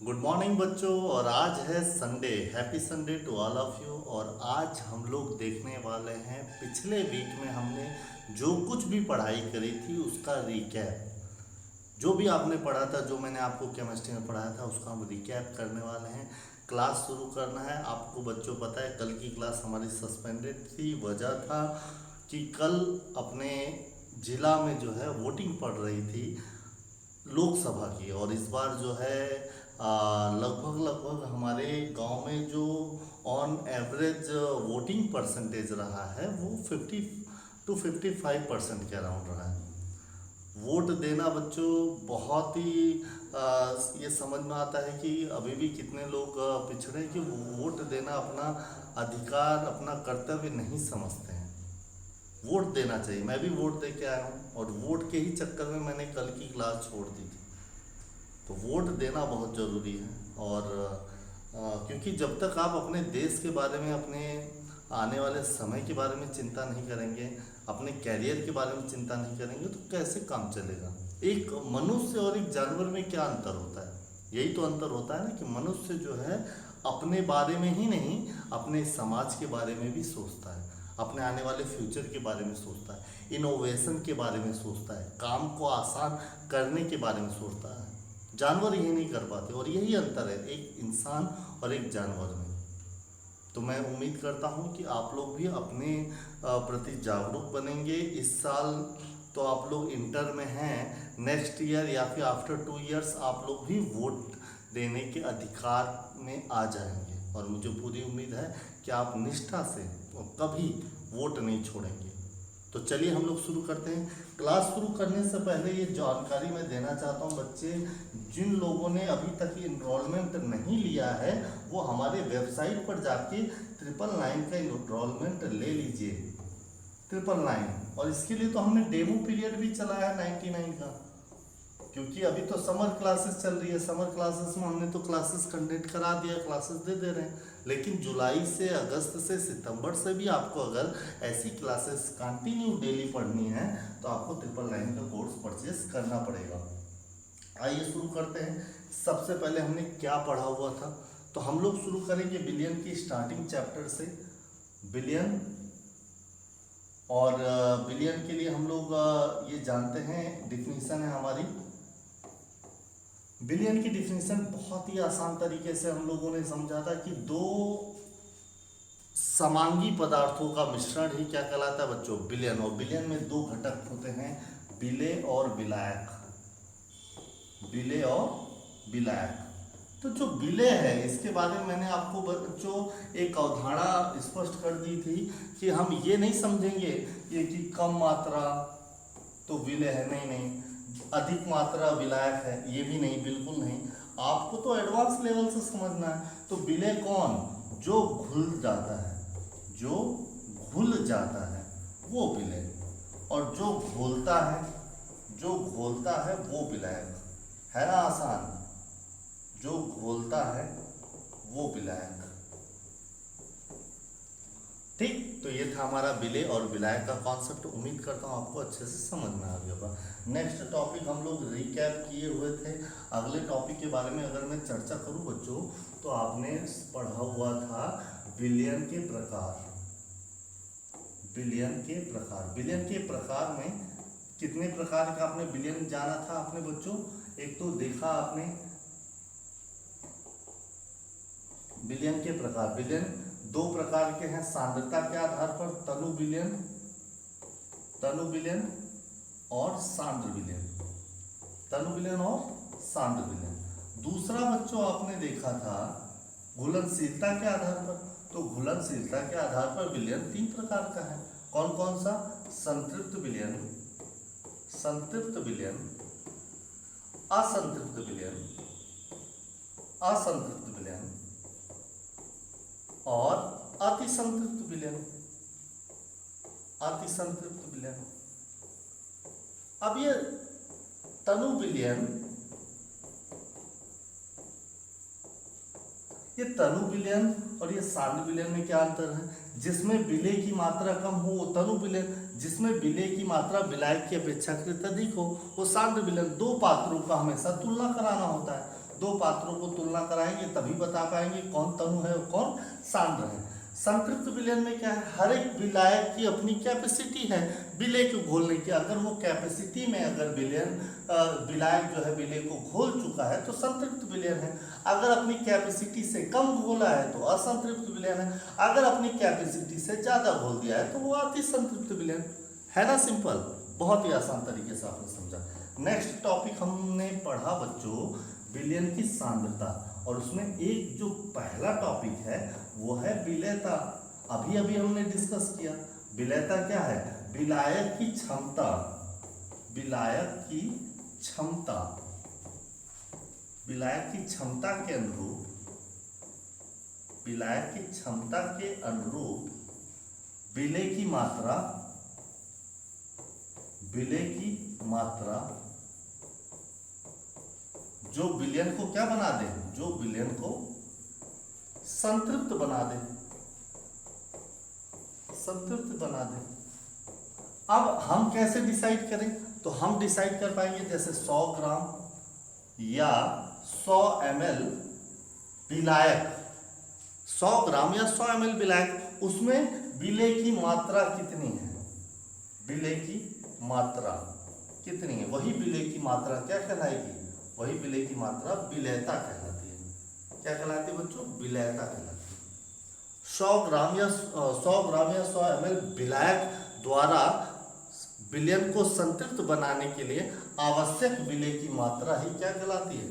Good morning बच्चों। और आज है Sunday. Happy Sunday to all of you. और आज हम लोग देखने वाले हैं पिछले वीक में हमने जो कुछ भी पढ़ाई करी थी उसका रिकैप। जो भी आपने पढ़ा था, जो मैंने आपको केमिस्ट्री में पढ़ाया था, उसका हम रिकैप करने वाले हैं। क्लास शुरू करना है। आपको बच्चों पता है कल की क्लास हमारी सस्पेंडेड थी। वजह था कि कल अपने ज़िला में जो है वोटिंग पड़ रही थी लोकसभा की। और इस बार जो है लगभग लगभग हमारे गांव में जो ऑन एवरेज वोटिंग परसेंटेज रहा है वो 50 to 55% के अराउंड रहा है। वोट देना बच्चों बहुत ही ये समझ में आता है कि अभी भी कितने लोग पिछड़े हैं कि वोट देना अपना अधिकार, अपना कर्तव्य नहीं समझते हैं। वोट देना चाहिए। मैं भी वोट दे के आया हूँ और वोट के ही चक्कर में मैंने कल की क्लास छोड़ दी थी। तो वोट देना बहुत ज़रूरी है। और क्योंकि जब तक आप अपने देश के बारे में, अपने आने वाले समय के बारे में चिंता नहीं करेंगे, अपने कैरियर के बारे में चिंता नहीं करेंगे, तो कैसे काम चलेगा। एक मनुष्य और एक जानवर में क्या अंतर होता है? यही तो अंतर होता है ना कि मनुष्य जो है अपने बारे में ही नहीं, अपने समाज के बारे में भी सोचता है, अपने आने वाले फ्यूचर के बारे में सोचता है, इनोवेशन के बारे में सोचता है, काम को आसान करने के बारे में सोचता है। जानवर ये नहीं कर पाते। और यही अंतर है एक इंसान और एक जानवर में। तो मैं उम्मीद करता हूँ कि आप लोग भी अपने प्रति जागरूक बनेंगे। इस साल तो आप लोग इंटर में हैं, नेक्स्ट ईयर या फिर आफ्टर 2 इयर्स आप लोग भी वोट देने के अधिकार में आ जाएंगे। और मुझे पूरी उम्मीद है कि आप निष्ठा से कभी वोट नहीं छोड़ेंगे। तो चलिए हम लोग शुरू करते हैं। क्लास शुरू करने से पहले ये जानकारी मैं देना चाहता हूँ बच्चे, जिन लोगों ने अभी तक इनरोलमेंट नहीं लिया है वो हमारे वेबसाइट पर जाके 999 का इनरोलमेंट ले लीजिए। 999। और इसके लिए तो हमने डेमो पीरियड भी चलाया है 99 का, क्योंकि अभी तो समर क्लासेस चल रही है। समर क्लासेस में हमने तो क्लासेस कंडक्ट करा दिया, क्लासेस दे रहे हैं। लेकिन जुलाई से, अगस्त से, सितंबर से भी आपको अगर ऐसी क्लासेस कंटिन्यू डेली पढ़नी है तो आपको 999 का कोर्स परचेस करना पड़ेगा। आइए शुरू करते हैं। सबसे पहले हमने क्या पढ़ा हुआ था, तो हम लोग शुरू करेंगे बिलियन की स्टार्टिंग चैप्टर से। बिलियन, और बिलियन के लिए हम लोग ये जानते हैं, डिफिनीशन है हमारी। बिलियन की डिफिनीशन बहुत ही आसान तरीके से हम लोगों ने समझा था कि दो समांगी पदार्थों का मिश्रण ही क्या कहलाता है बच्चों? बिलियन। और बिलियन में दो घटक होते हैं, विलेय और विलायक। विलेय और विलायक। तो जो विलेय है इसके बारे में मैंने आपको बच्चों एक अवधारणा स्पष्ट कर दी थी कि हम ये नहीं समझेंगे ये कि कम मात्रा तो विलेय है, नहीं नहीं, अधिक मात्रा विलायक है, ये भी नहीं, बिल्कुल नहीं। आपको तो एडवांस लेवल से समझना है। तो विलेय कौन? जो घुल जाता है, जो घुल जाता है वो विलेय। और जो घोलता है, जो घोलता है वो विलायक। है ना आसान? जो घोलता है वो विलायक। ठीक, तो ये था हमारा विलेय और विलायक का कॉन्सेप्ट। उम्मीद करता हूँ आपको अच्छे से समझ में आ गया होगा। नेक्स्ट टॉपिक हम लोग रिकैप किए हुए थे। अगले टॉपिक के बारे में अगर मैं चर्चा करूँ बच्चों, तो आपने पढ़ा हुआ था बिलियन के प्रकार। बिलियन के प्रकार। बिलियन के प्रकार में कितने प्रकार का आपने बिलियन जाना था आपने बच्चों? एक तो देखा आपने बिलियन के प्रकार। बिलियन दो प्रकार के हैं सांद्रता के आधार पर, तनु बिलियन, तनु बिलियन और सांद्र बिलियन। तनु बिलियन और सांद्र बिलियन। दूसरा बच्चों आपने देखा था घुलनशीलता के आधार पर। तो घुलनशीलता के आधार पर बिलियन 3 प्रकार का है। कौन कौन सा? संतृप्त बिलियन, संतृप्त बिलियन, असंतृप्त बिलियन, असंतृप्त बिलियन और अतिसंतृप्त विलयन। अतिसंतृप्त विलयन। अब ये तनु विलयन, ये तनु विलयन और ये सांद्र विलयन में क्या अंतर है? जिसमें विलेय की मात्रा कम हो वो तनु विलयन, जिसमें विलेय की मात्रा विलायक की अपेक्षाकृत अधिक हो वो सांद्र विलयन। दो पात्रों का हमेशा तुलना कराना होता है। दो पात्रों को तुलना कराएंगे तभी बता पाएंगे कौन तनु है और कौन सांद्र है। संतृप्त विलयन में क्या है, हर एक विलायक की अपनी कैपेसिटी है विलेय को घोलने की। अगर वो कैपेसिटी में अगर विलायक जो है विलेय को घोल चुका है तो संतृप्त विलयन है। अगर अपनी कैपेसिटी से कम घोला है तो असंतृप्त विलयन है। अगर अपनी कैपेसिटी से ज्यादा घोल दिया है तो वो अति संतृप्त विलयन है ना। सिंपल, बहुत ही आसान तरीके से आपने समझा। नेक्स्ट टॉपिक हमने पढ़ा बच्चों विलयन की सांद्रता, और उसमें एक जो पहला टॉपिक है वो है विलेयता। अभी अभी हमने डिस्कस किया। विलेयता क्या है, विलायक की क्षमता, विलायक की क्षमता, विलायक की क्षमता के अनुरूप, विलायक की क्षमता के अनुरूप विलेय की मात्रा, विलेय की मात्रा जो विलयन को क्या बना दे, जो विलयन को संतृप्त बना दे, संतृप्त बना दे। अब हम कैसे डिसाइड करें, तो हम डिसाइड कर पाएंगे जैसे 100 ग्राम या 100 ml विलायक, 100 ग्राम या 100 ml विलायक, उसमें विलेय की मात्रा कितनी है, विलेय की मात्रा कितनी है, वही विलेय की मात्रा क्या कहलाएगी, वही विलेय की मात्रा विलेयता कहलाती है। क्या कहलाती है बच्चों, विलेयता कहलाती है। 100 ग्राम या 100 ml विलायक द्वारा विलयन को संतृप्त बनाने के लिए आवश्यक विलेय की मात्रा ही क्या कहलाती है,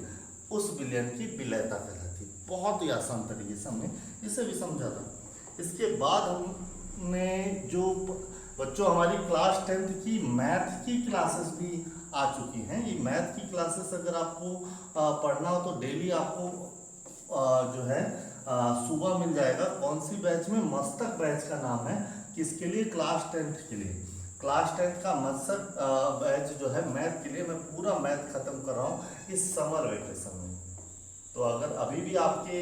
उस विलयन की विलेयता कहलाती है। बहुत ही आसान तरीके से हमने इसे भी समझा था। इसके बाद हमने जो बच्चों हमारी क्लास 10th की मैथ की क्लासेस भी आ चुकी हैं। ये मैथ की क्लासेस अगर आपको पढ़ना हो तो डेली आपको जो है सुबह मिल जाएगा। कौन सी बैच में, मस्तक बैच का नाम है। किसके लिए, क्लास 10th के लिए। क्लास 10th का मस्तक बैच जो है मैथ के लिए, मैं पूरा मैथ खत्म कर रहा हूँ इस समर वेकेशन में। तो अगर अभी भी आपके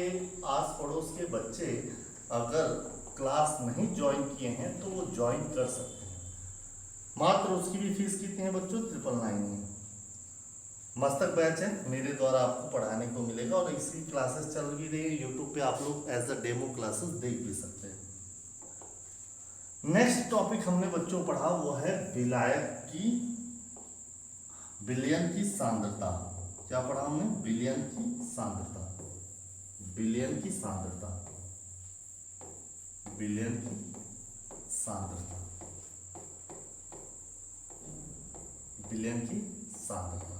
आस पड़ोस के बच्चे अगर क्लास नहीं ज्वाइन किए हैं तो वो ज्वाइन कर सकते हैं। मात्र उसकी भी फीस कितनी है बच्चों, 999 है। मस्तक बैच है, मेरे द्वारा आपको पढ़ाने को मिलेगा, और इसकी क्लासेस चल भी रही है यूट्यूब पे, आप लोग एज अ डेमो क्लासेस देख भी सकते हैं। नेक्स्ट टॉपिक हमने बच्चों पढ़ा वो है विलायक की, विलयन की सांद्रता। क्या पढ़ा हमने, विलयन की सांद्रता, विलयन की सांद्रता, विलयन की सांद्रता, विलयन की सांद्रता।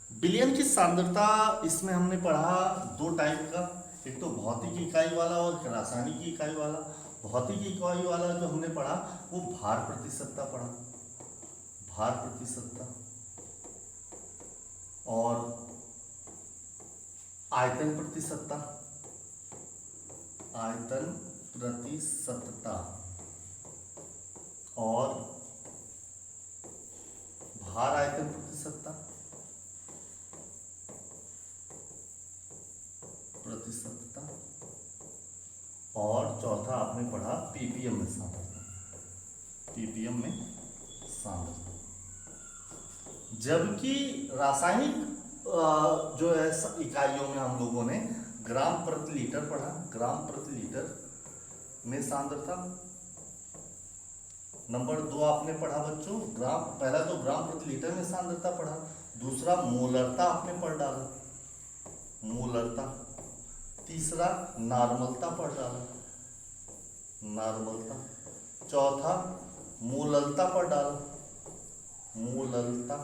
विलयन की सांद्रता इसमें हमने पढ़ा दो टाइप का, एक तो भौतिक इकाई वाला और रासायनिक इकाई वाला। भौतिक इकाई वाला जो हमने पढ़ा वो भार प्रतिशतता पढ़ा, भार प्रतिशतता, और आयतन प्रतिशतता, आयतन प्रतिशतता, और भार आयतन प्रतिशतता, प्रतिशतता, और चौथा आपने पढ़ा पीपीएम में सांद्रता, पीपीएम में सांद्रता। जबकि रासायनिक जो है इकाइयों में हम लोगों ने ग्राम प्रति लीटर पढ़ा, ग्राम प्रति लीटर में सांद्रता। नंबर 2 आपने पढ़ा बच्चों ग्राम, पहला तो ग्राम प्रति लीटर में सांद्रता पढ़ा, दूसरा मोलरता आपने पढ़ डाला, मोलरता, तीसरा नॉर्मलता पढ़ डाला, नॉर्मलता, चौथा मोललता पढ़ डाला, मोललता,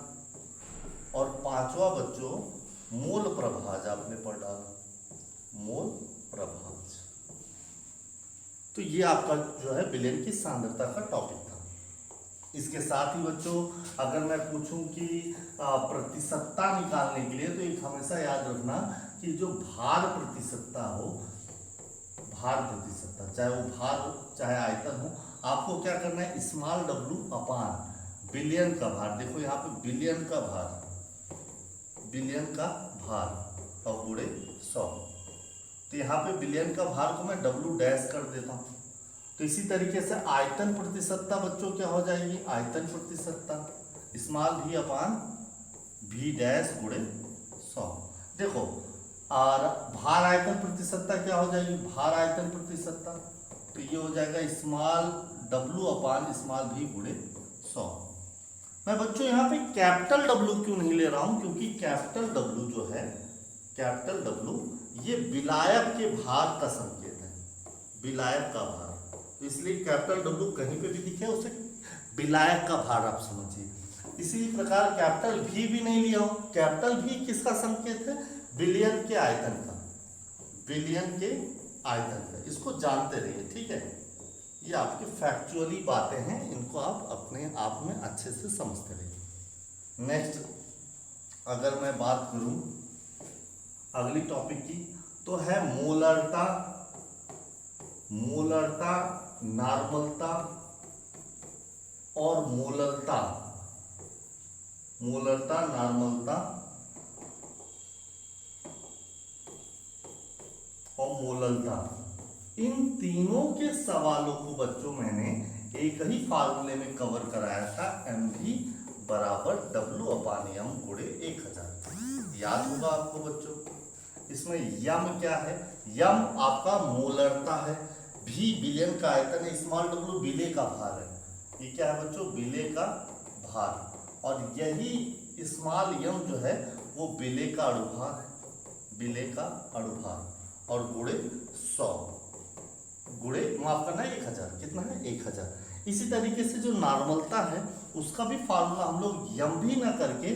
और पांचवा बच्चों मोल प्रभाज आपने पढ़ डाला, मोल प्रभाज। तो ये आपका जो है विलयन की सांद्रता का टॉपिक था। इसके साथ ही बच्चों अगर मैं पूछूं कि प्रतिशतता निकालने के लिए, तो एक हमेशा याद रखना कि जो भार प्रतिशतता हो, भार प्रतिशतता, चाहे वो भार हो चाहे आयतन हो, आपको क्या करना है, स्मॉल w अपान बिलियन का भार। देखो यहाँ पे बिलियन का भार, बिलियन का भार और गुणे 100। तो यहाँ पे बिलियन का भार को मैं W डैश कर देता हूँ। तो इसी तरीके से आयतन प्रतिशतता बच्चों क्या हो जाएगी, आयतन प्रतिशतता स्मॉल v अपान v डैश गुणे 100। देखो, और भार आयतन प्रतिशतता क्या हो जाएगी, भार आयतन प्रतिशतता, तो ये हो जाएगा स्मॉल w अपान स्मॉल v गुणे 100। मैं बच्चों यहाँ पे कैपिटल W क्यों नहीं ले रहा हूँ, क्योंकि कैपिटल W जो है, कैपिटल W ये विलायक के भार का संकेत है, विलायक का भार, तो इसलिए कैपिटल W कहीं पे भी दिखे उसे विलायक का भार आप समझिए। इसी प्रकार कैपिटल V भी नहीं लिया हूं, कैपिटल V किसका संकेत है, विलयन के आयतन का, विलयन के आयतन का, इसको जानते रहिए, ठीक है। ये आपकी फैक्चुअली बातें हैं, इनको आप अपने आप में अच्छे से समझते रहिए। नेक्स्ट अगर मैं बात करूं अगली टॉपिक की, तो है मोलरता, मोलरता, नॉर्मलता और मोलरता, मोलरता, नॉर्मलता और मोलरता, इन तीनों के सवालों को बच्चों मैंने एक ही फार्मूले में कवर कराया था, mv बराबर w अपान m गुणे 1000। याद होगा आपको बच्चों। इसमें यम क्या है, यम आपका मोलरता है, भी विलयन का आयतन है, स्मॉल w विलेय का भार है, ये क्या है बच्चों, विलेय का भार, और यही स्मॉल यम जो है वो विलेय का अणुभार है, विलेय का अणुभार, और गुणे 100, गुणे माफ करना है 1000, कितना है 1000। इसी तरीके से जो नॉर्मलता है उसका भी फार्मूला हम लोग यम भी ना करके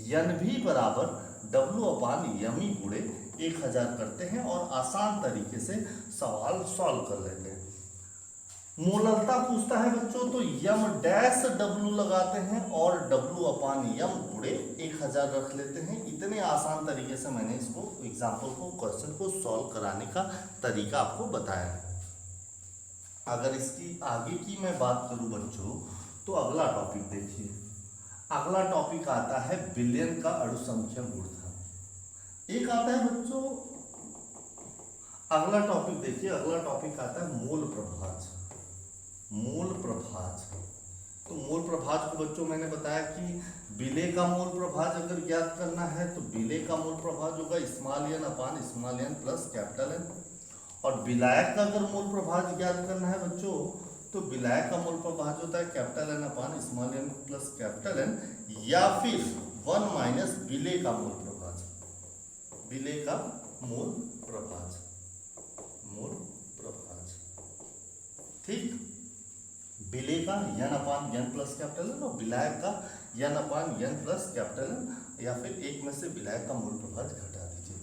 यन भी बराबर w अपान यमी गुणे 1000 करते हैं और आसान तरीके से सवाल सॉल्व कर लेते हैं। मोलरता पूछता है बच्चों तो यम डैश w लगाते हैं और w अपान यम गुणे 1000 रख लेते हैं। इतने आसान तरीके से मैंने इसको एग्जाम्पल को, क्वेश्चन को सॉल्व कराने का तरीका आपको बताया है। अगर इसकी आगे की मैं बात करूं बच्चों, तो अगला टॉपिक देखिए, अगला टॉपिक आता है विलयन का अणुसंख्या गुणधर्म। एक आता है बच्चों, अगला टॉपिक देखिए, अगला टॉपिक आता है मूल प्रभाज। मूल प्रभाज, तो मूल प्रभाज को बच्चों मैंने बताया कि विलेय का मूल प्रभाज अगर ज्ञात करना है तो विलेय का मूल प्रभाज होगा small N upon small N plus capital N, और विलायक का अगर मूल प्रभाज ज्ञात करना है बच्चों तो विलायक का मूल प्रभाज होता है capital N upon small N plus capital N, या फिर 1 माइनस विलेय का मूल प्रभाज, विलेय का मूल प्रभाज, मूल प्रभाज, ठीक। विलेय का n upon n plus capital N और विलायक का n upon n plus capital N, या फिर एक में से विलायक का मूल प्रभाज घटा दीजिए।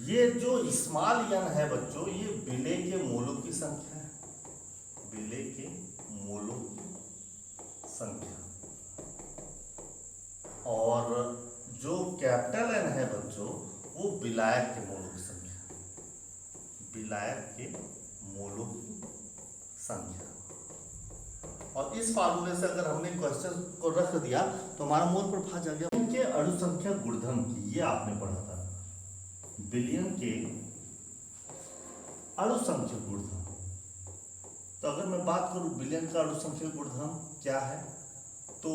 ये जो स्मॉल n है बच्चों, ये विलेय के मोलों की संख्या है, विलेय के मोलों की संख्या, और जो कैपिटल एन है बच्चों वो विलायक के मोलों की संख्या, विलायक के मोलों की संख्या। और इस फार्मूले से अगर हमने क्वेश्चन को रख दिया तो हमारा मूल प्रभाज आ गया। के अणुसंख्या गुणधर्म की, ये आपने पढ़ा था, विलयन के अणुसंख्या गुणधर्म। तो अगर मैं बात करूं विलयन का अणुसंख्या गुणधर्म क्या है, तो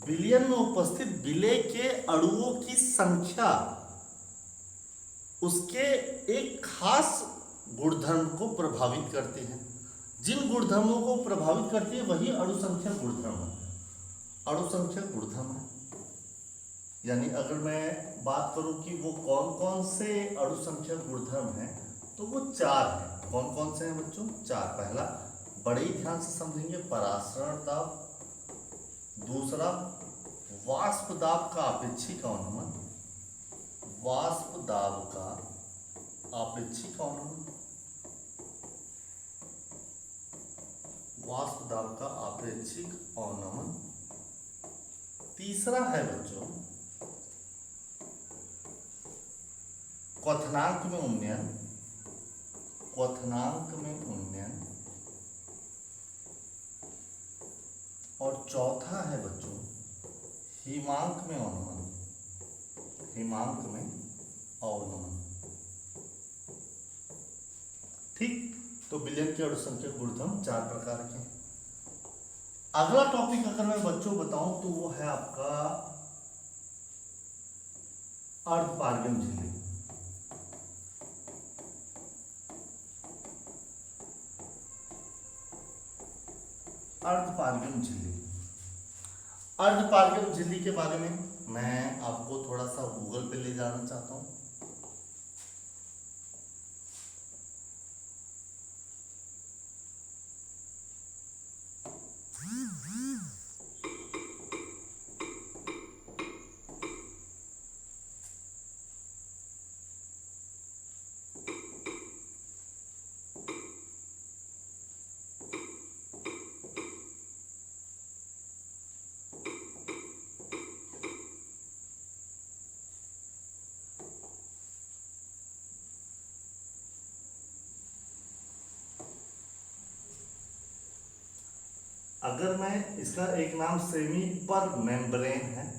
विलयन में उपस्थित विलेय के अणुओं की संख्या उसके एक खास गुणधर्म को प्रभावित करती है। जिन गुणधर्मों को प्रभावित करती है वही अणुसंख्या गुणधर्म है, अणुसंख्या गुणधर्म है। यानी अगर मैं बात करूं कि वो कौन कौन से अणुसंख्या गुणधर्म हैं, तो वो 4 हैं। कौन कौन से हैं बच्चों? 4। पहला बड़े ही ध्यान से समझेंगे, परासरण दाब। दूसरा वाष्प दाब का अपेक्षिक अवनमन, वाष्प दाब का अपेक्षिक अवनमन, वाष्प दाब का अपेक्षिक अवनमन। तीसरा है बच्चों क्वथनांक में उन्नयन, क्वथनांक में उन्नयन। और चौथा है बच्चों हिमांक में अवनमन, हिमांक में अवनमन। ठीक, तो विलयन के अणुसंख्या गुणधर्म 4 प्रकार के हैं। अगला टॉपिक अगर मैं बच्चों बताऊं तो वो है आपका अर्धपारगम झिल्ली। अर्धपारगम झिल्ली, अर्धपारगम झिल्ली के बारे में मैं आपको थोड़ा सा गूगल पे ले जाना चाहता हूं। अगर मैं इसका एक नाम सेमी पर मेम्ब्रेन है,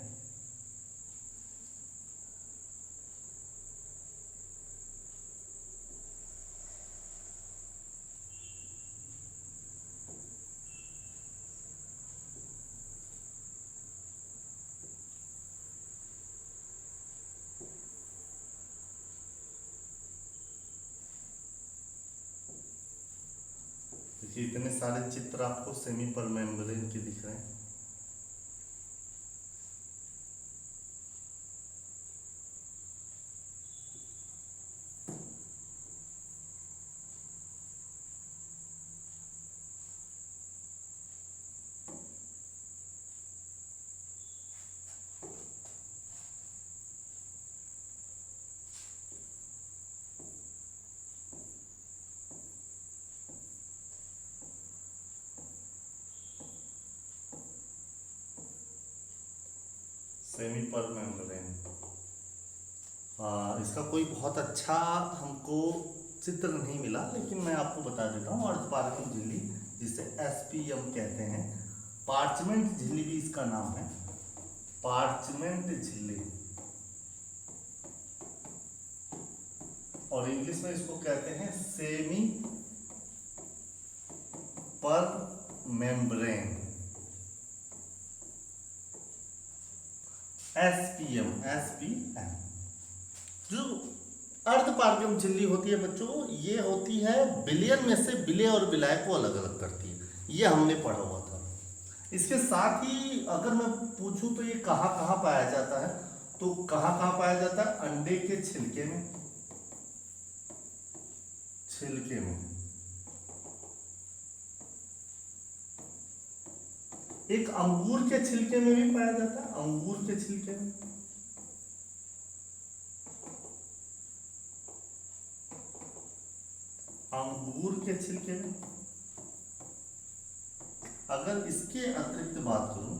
देखिए इतने सारे चित्र आपको सेमी पर मेम्ब्रेन के दिख रहे हैं। सेमी पर मेम्ब्रेन, इसका कोई बहुत अच्छा हमको चित्र नहीं मिला, लेकिन मैं आपको बता देता हूँ। अर्धपारगम झिल्ली जिसे एसपीएम कहते हैं, पार्चमेंट झिल्ली भी इसका नाम है, पार्चमेंट झिल्ली, और इंग्लिश में इसको कहते हैं सेमी पर मेम्ब्रेन, एसपीएम। जो अर्धपारगम झिल्ली होती है बच्चों, ये होती है बिलियन में से विलेय और विलाय को अलग अलग करती है, ये हमने पढ़ा हुआ था। इसके साथ ही अगर मैं पूछूं तो ये कहाँ कहाँ पाया जाता है, तो कहाँ कहाँ पाया जाता है? अंडे के छिलके में, छिलके में। एक अंगूर के छिलके में भी पाया जाता है, अंगूर के छिलके में। अंगूर के छिलके में। अगर इसके अतिरिक्त बात करूं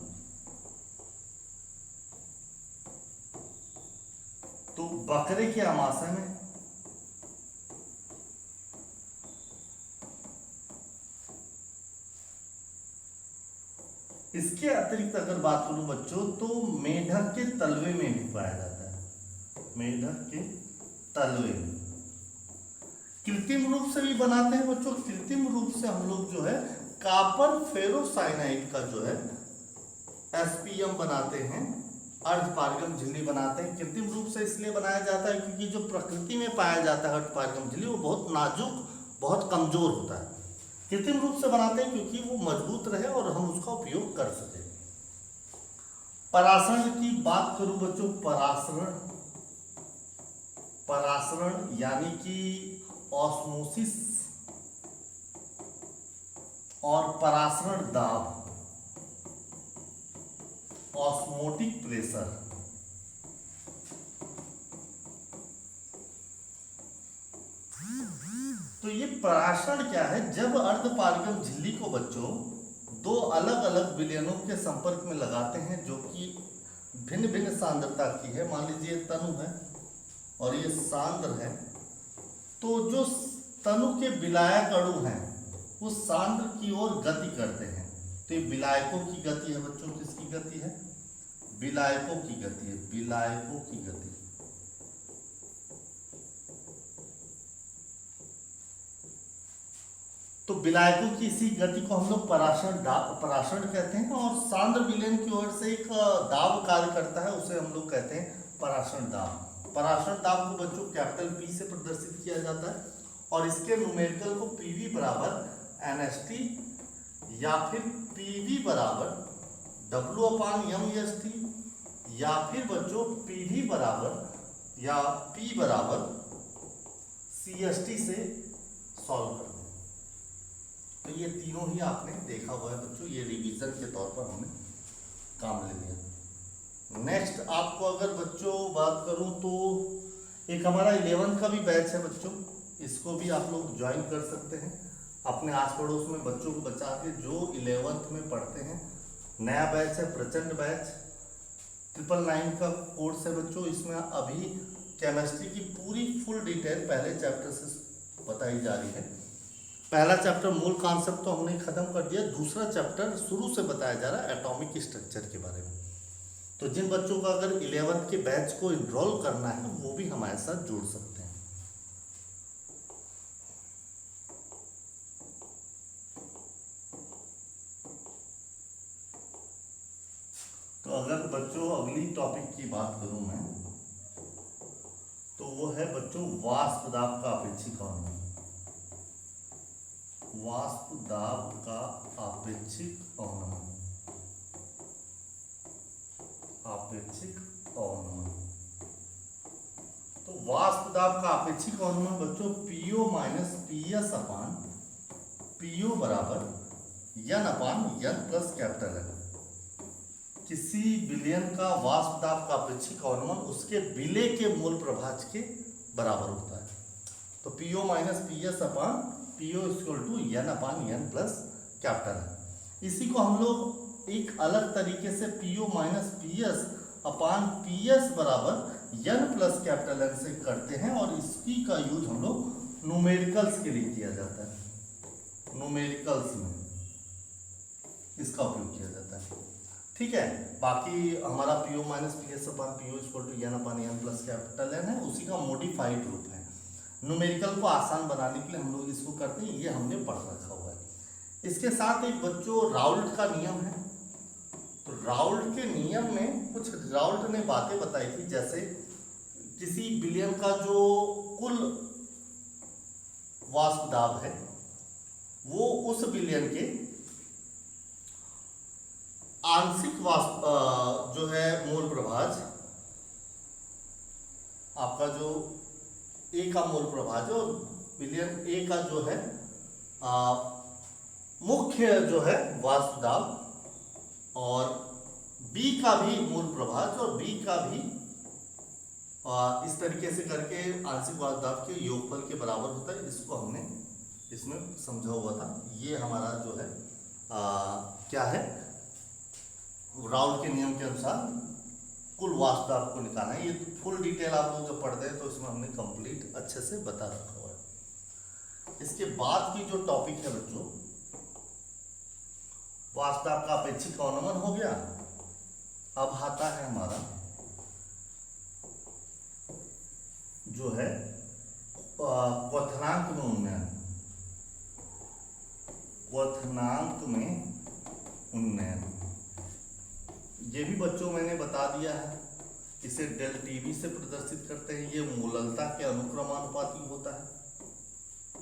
तो बकरे के आमाशय में, इसके अतिरिक्त अगर बात करूं बच्चों तो मेढक के तलवे में भी पाया जाता है, मेढक के तलवे में। कृत्रिम रूप से भी बनाते हैं बच्चों, कृत्रिम रूप से हम लोग जो है कॉपर फेरोसाइनाइड का जो है एसपीएम बनाते हैं, अर्धपारगम झिल्ली बनाते हैं। कृत्रिम रूप से इसलिए बनाया जाता है क्योंकि जो प्रकृति में पाया जाता है अर्धपारगम झिल्ली वो बहुत नाजुक, बहुत कमजोर होता है। कृत्रिम रूप से बनाते हैं क्योंकि वो मजबूत रहे और हम उसका उपयोग कर सकें। परासरण की बात करूं बच्चों, परासरण, परासरण यानी कि ऑस्मोसिस और परासरण दाब, ऑस्मोटिक प्रेशर। तो ये परासरण क्या है? जब अर्धपारगम झिल्ली को बच्चों दो अलग अलग विलयनों के संपर्क में लगाते हैं जो कि भिन्न भिन्न सांद्रता की है, मान लीजिए तनु है और ये सांद्र है, तो जो तनु के विलायक अणु हैं वो सांद्र की ओर गति करते हैं। तो ये विलायकों की गति है बच्चों, किसकी गति है? विलायकों की गति है, विलायकों की गति। तो विलायकों की इसी गति को हम लोग परासरण कहते हैं, और सांद्र विलयन की ओर से एक दाब कार्य करता है, उसे हम लोग कहते हैं परासरण दाब। पराशर दाब को बच्चों कैपिटल P से प्रदर्शित किया जाता है और इसके न्यूमेरिकल को PV बराबर NST या फिर PV बराबर W/M/ST या फिर बच्चों PV बराबर या P बराबर CST से सॉल्व करते हैं। तो ये तीनों ही आपने देखा हुआ है बच्चों, ये रिवीजन के तौर पर हमने काम ले लिया। नेक्स्ट आपको अगर बच्चों बात करूं तो एक हमारा 11th का भी बैच है बच्चों, इसको भी आप लोग ज्वाइन कर सकते हैं अपने आस पड़ोस में बच्चों को बचा के जो 11th में पढ़ते हैं। नया बैच है प्रचंड बैच, 999 का कोर्स है बच्चों। इसमें अभी केमिस्ट्री की पूरी फुल डिटेल पहले चैप्टर से बताई जा रही है। पहला चैप्टर मूल कॉन्सेप्ट तो हमने खत्म कर दिया, दूसरा चैप्टर शुरू से बताया जा रहा है एटॉमिक स्ट्रक्चर के बारे में। तो जिन बच्चों का अगर 11th के बैच को इनरोल करना है वो भी हमारे साथ जुड़ सकते हैं। तो अगर बच्चों अगली टॉपिक की बात करूं मैं तो वो है बच्चों वाष्प दाब का अपेक्षिक अवनमन। वाष्प दाब का अपेक्षिक अवनमन, अपेक्षिक अवनमन। तो वाष्प दाब का अपेक्षिक अवनमन बच्चों PO minus PS upon PO बराबर N upon N plus capital N। किसी विलयन का वाष्प दाब का अपेक्षिक अवनमन उसके विलय के मूल प्रभाज के बराबर होता है। तो PO minus PS upon PO equal to N upon N plus capital N। इसी को हम लोग एक अलग तरीके से PO माइनस PS अपान PS बराबर N प्लस कैपिटल N से करते हैं और इसकी का यूज हम लोग न्यूमेरिकल्स के लिए किया जाता है। न्यूमेरिकल्स में इसका उपयोग किया जाता है, ठीक है। बाकी हमारा PO minus PS upon PO equal to N upon N plus capital N है, उसी का मॉडिफाइड रूप है। न्यूमेरिकल को आसान बनाने के लिए हम लोग इसको करते हैं, ये हमने पढ़ रखा हुआ है। इसके साथ एक बच्चों राउल्ट का नियम है। तो राउल्ट के नियम में कुछ राउल्ट ने बातें बताई थी, जैसे किसी विलयन का जो कुल वाष्प दाब है वो उस विलयन के आंशिक वाष्प जो है मूल प्रभाज, आपका जो A का मूल प्रभाज और विलयन A का जो है मुख्य जो है वाष्प दाब और B का भी मूल प्रभाज और B का भी इस तरीके से करके आंशिक वाष्प दाब के योगफल के बराबर होता है। इसको हमने इसमें समझा हुआ था। ये हमारा जो है क्या है, राउल्ट के नियम के अनुसार कुल वाष्प दाब को निकालना है। ये फुल डिटेल आप लोग जब पढ़ते हैं तो इसमें हमने कंप्लीट अच्छे से बता रखा हुआ है। इसके बाद की जो टॉपिक है बच्चों, वाष्प दाब का अपेक्षिक अवनमन हो गया। अब आता है हमारा जो है क्वथनांक में उन्नयन। क्वथनांक में उन्नयन ये भी बच्चों मैंने बता दिया है। इसे डेल टीवी से प्रदर्शित करते हैं। ये मूललता के अनुक्रमानुपाती होता है।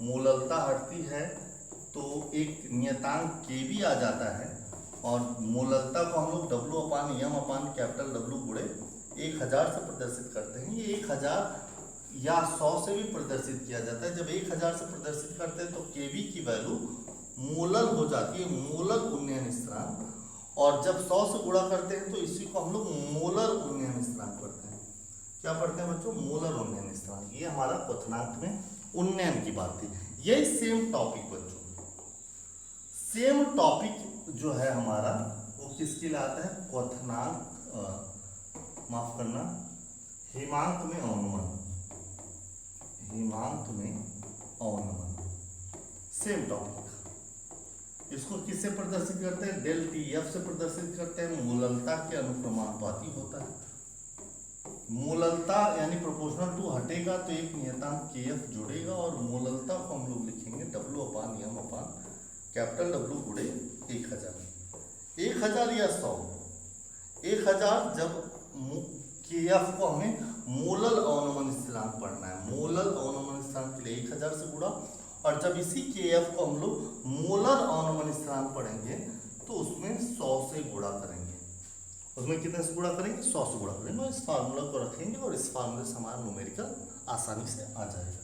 मूललता हटती है तो एक नियतांक के भी आ जाता है और मूललता को हम लोग W अपान M अपान कैपिटल W गुणे 1000 से प्रदर्शित करते हैं। ये 1000 या 100 से भी प्रदर्शित किया जाता है। जब 1000 से प्रदर्शित करते हैं तो केवी की वैल्यू मूलल हो जाती है, मूलल उन्नयन स्थिरांक। और जब 100 से गुणा करते हैं तो इसी को हम लोग मोलर उन्नयन स्थिरांक पढ़ते हैं। क्या पढ़ते हैं बच्चों? मोलर उन्नयन स्थिरांक। ये हमारा क्वथनांक में उन्नयन की बात थी। यही सेम टॉपिक बच्चों, सेम टॉपिक जो है हमारा वो किसके लिए आता है? क्वथनांक, माफ करना, हिमांक में अवनमन। हिमांक में अवनमन सेम टॉपिक। इसको किससे प्रदर्शित करते हैं? डेल TF से प्रदर्शित करते हैं। मूललता के अनुक्रमानुपाती होता है। मूललता यानी प्रोपोर्शनल टू हटेगा तो एक नियतांक KF जुड़ेगा और मूललता को हम लोग लिखेंगे W अपान M अपान कैपिटल W गुणे 1000। 1000 या 100, 1000 जब KF को हमें मोलल अवनमन स्थिरांक पढ़ना है। मोलल अवनमन स्थिरांक के लिए 1000 से गुणा, और जब इसी KF को हम लोग मोलर अवनमन स्थिरांक पढ़ेंगे तो उसमें 100 से गुणा करेंगे। उसमें कितने से गुणा करेंगे? 100 से गुणा करेंगे, और इस फार्मूला को रखेंगे और इस फार्मूले से हमारा न्यूमेरिकल आसानी से आ जाएगा।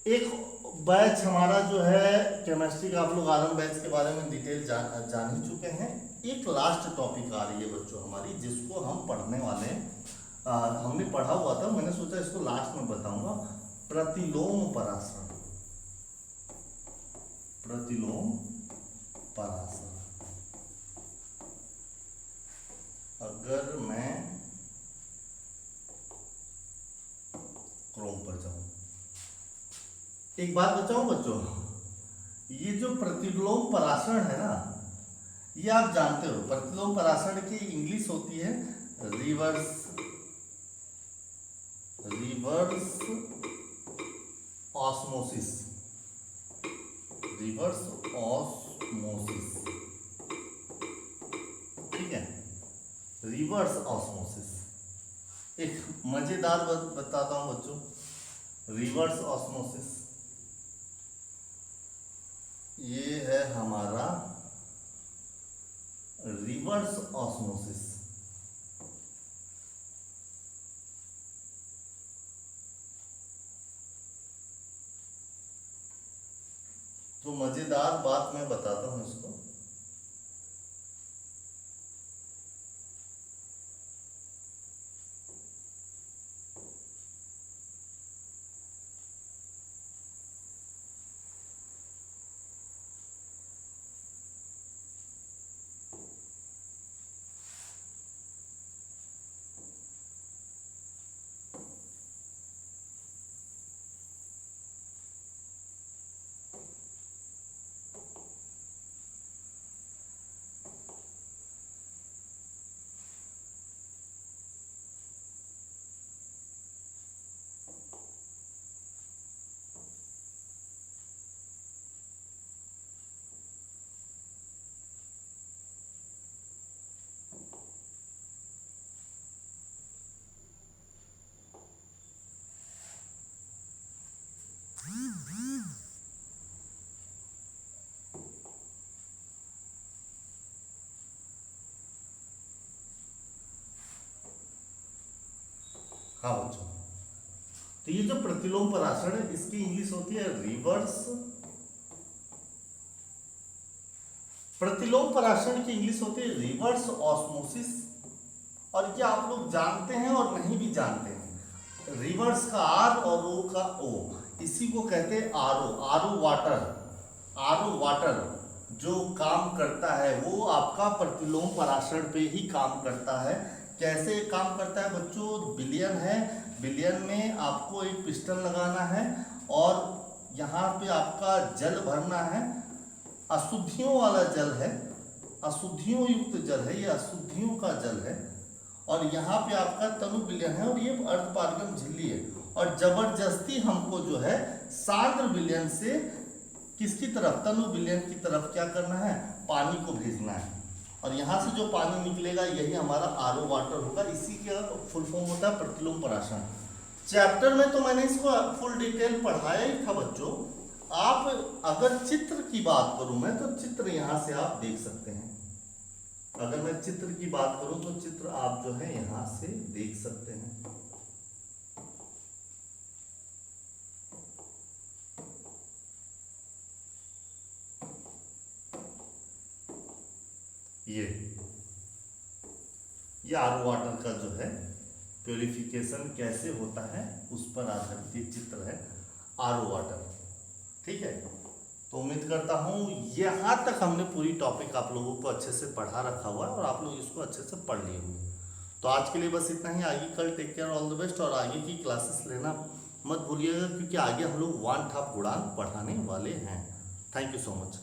एक बैच हमारा जो है केमिस्ट्री का, आप लोग आलम बैच के बारे में डिटेल जान ही चुके हैं। एक लास्ट टॉपिक आ रही है बच्चों हमारी, जिसको हम पढ़ने वाले हैं। हमने पढ़ा हुआ था, मैंने सोचा इसको लास्ट में बताऊंगा। प्रतिलोम परासरण। प्रतिलोम परासरण। अगर मैं क्रोम पर जाऊं, एक बात बताऊं बच्चों, ये जो प्रतिलोम परासरण है ना, ये आप जानते हो प्रतिलोम परासरण की इंग्लिश होती है रिवर्स ऑस्मोसिस। रिवर्स ऑस्मोसिस, ठीक है, रिवर्स ऑस्मोसिस। एक मजेदार बताता हूं बच्चों, रिवर्स ऑस्मोसिस ये है हमारा रिवर्स ऑस्मोसिस। तो मजेदार बात मैं बताता हूं इसको। हाँ बच्चों, तो ये जो प्रतिलोम परासरण है इसकी इंग्लिश होती है रिवर्स। प्रतिलोम परासरण की इंग्लिश होती है रिवर्स ऑस्मोसिस। और ये आप लोग जानते हैं और नहीं भी जानते हैं। रिवर्स का R और O का O, इसी को कहते हैं RO। RO water. RO water जो काम करता है वो आपका प्रतिलोम परासरण पे ही काम करता है। कैसे काम करता है बच्चों? विलयन है, विलयन में आपको एक पिस्टन लगाना है और यहाँ पे आपका जल भरना है। अशुद्धियों वाला जल है, अशुद्धियों युक्त जल है, ये अशुद्धियों का जल है। और यहाँ पे आपका तनु विलयन है और ये अर्धपारगम झिल्ली है। और जबरदस्ती हमको जो है सांद्र विलयन से किसकी तरफ? तनु विलयन की तरफ क्या करना है? पानी को भेजना है। और यहाँ से जो पानी निकलेगा यही हमारा RO वाटर होगा। इसी का फुल फॉर्म होता है प्रतिलोम परासरण। चैप्टर में तो मैंने इसको फुल डिटेल पढ़ाया ही था बच्चों। आप अगर चित्र की बात करूं मैं, तो चित्र यहाँ से आप देख सकते हैं। अगर मैं चित्र की बात करूं तो चित्र आप जो है यहाँ से देख सकते हैं। ये RO वाटर का जो है प्योरिफिकेशन कैसे होता है उस पर आधारित ये चित्र है RO वाटर। ठीक है, तो उम्मीद करता हूँ यहाँ तक हमने पूरी टॉपिक आप लोगों को अच्छे से पढ़ा रखा हुआ है और आप लोग इसको अच्छे से पढ़ लिए होंगे। तो आज के लिए बस इतना ही। आगे कल take care, all the best. और आगे की क्लासेस लेना मत भूलिएगा, क्योंकि आगे हम लोग 1/2 गुणांक पढ़ाने वाले हैं। Thank you so much.